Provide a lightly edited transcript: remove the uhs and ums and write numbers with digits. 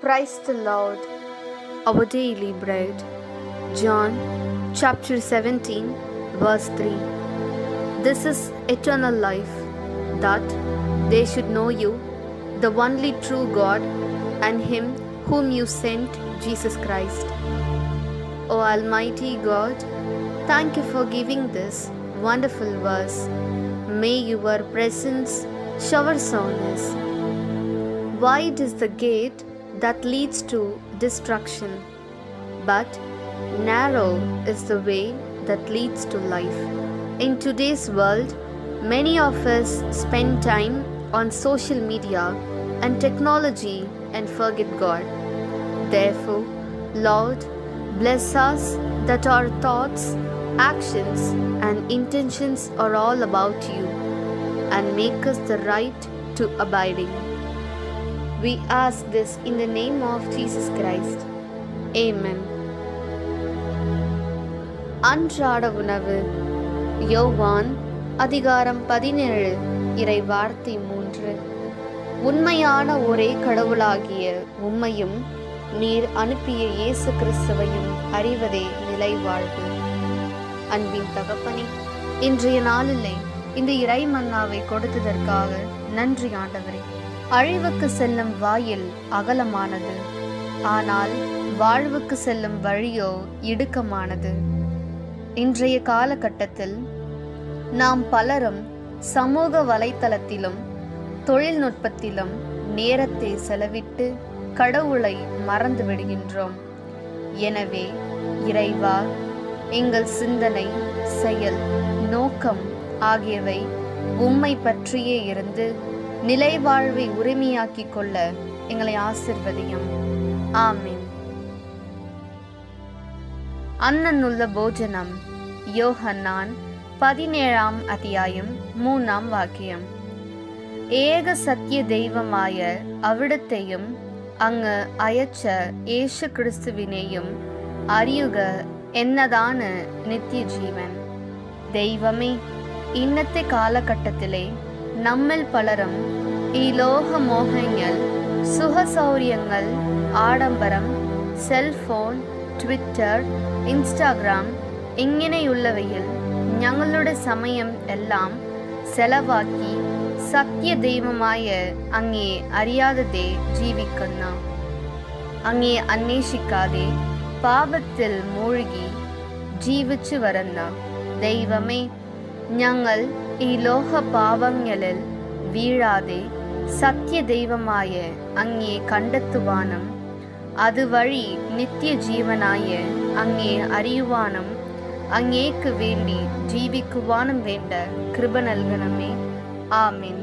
Praise the Lord. Our daily bread. John chapter 17, verse 3. This is eternal life, that they should know you, the only true God, and Him whom you sent, Jesus Christ. O Almighty God, thank you for giving this wonderful verse. May your presence showers on us. Wide is the gate that leads to destruction, but narrow is the way that leads to life. In today's world, many of us spend time on social media and technology and forget God. Therefore, Lord, bless us that our thoughts, actions, and intentions are all about you, and make us the right to abiding. We ask this in the name of Jesus Christ. Amen. அன்றாட உணவு. யோவான் அதிகாரம் 17 இறை வார்த்தை 3. உண்மையான ஒரே கடவுளாகிய உம்மையும் நீர் அனுப்பிய இயேசு கிறிஸ்துவையும் அறிவதே நிலை வாழ்வு. அன்பின் தகப்பனே, இன்றைய நாளிலே இந்த இறை மன்னாவை கொடுத்ததற்காக நன்றி ஆண்டவரே. அழிவுக்கு செல்லும் வாயில் அகலமானது, ஆனால் வாழ்வுக்கு செல்லும் வழியோ இடுக்கமானது. இன்றைய காலகட்டத்தில் நாம் பலரும் சமூக வலைத்தளத்திலும் தொழில்நுட்பத்திலும் நேரத்தை செலவிட்டு கடவுளை மறந்து விடுகின்றோம். எனவே இறைவா, எங்கள் சிந்தனை, செயல், நோக்கம் ஆகியவை உம்மை பற்றியே இருந்து நிலை வாழ்வை உரிமையாக்கிக் கொள்ள எங்களை ஆசிர்வதியும். ஆமென். அன்னன்னுள்ள போஜனம். யோஹன்னான் 17 அத்தியாயம் 3 வாக்கியம். ஏக சத்திய தெய்வமாய அவிடத்தையும் அங்கு அயச்ச ஏசு கிறிஸ்துவினையும் அறியுக என்னதான நித்திய ஜீவன். தெய்வமே, இன்னത്തെ காலகட்டத்திலே நம்மில் பலரும் இலோக மோகங்கள், സുഖസൗര്യങ്ങൾ, ആഡംബരം, സെൽഫോൺ, ട്വിറ്റർ, ഇൻസ്റ്റാഗ്രാം ഇങ്ങനെയുള്ളവയിൽ ഞങ്ങളുടെ സമയം എല്ലാം ചെലവാക്കി സത്യദൈവമായ അങ്ങേ അറിയാതെ ജീവിക്കുന്ന, അങ്ങേ അന്വേഷിക്കാതെ പാപത്തിൽ മൂഴ്കി ജീവിച്ചു വരുന്ന ദൈവമേ, ഞങ്ങൾ ഈ ലോക പാപങ്ങളിൽ വീഴാതെ സത്യദൈവമായ അങ്ങേ കണ്ടെത്തുവാനും അതുവഴി നിത്യജീവനായ അങ്ങേ അറിയുവാനും അങ്ങേക്ക് വേണ്ടി ജീവിക്കുവാനും വേണ്ട കൃപ നൽകണമേ. ആമേൻ.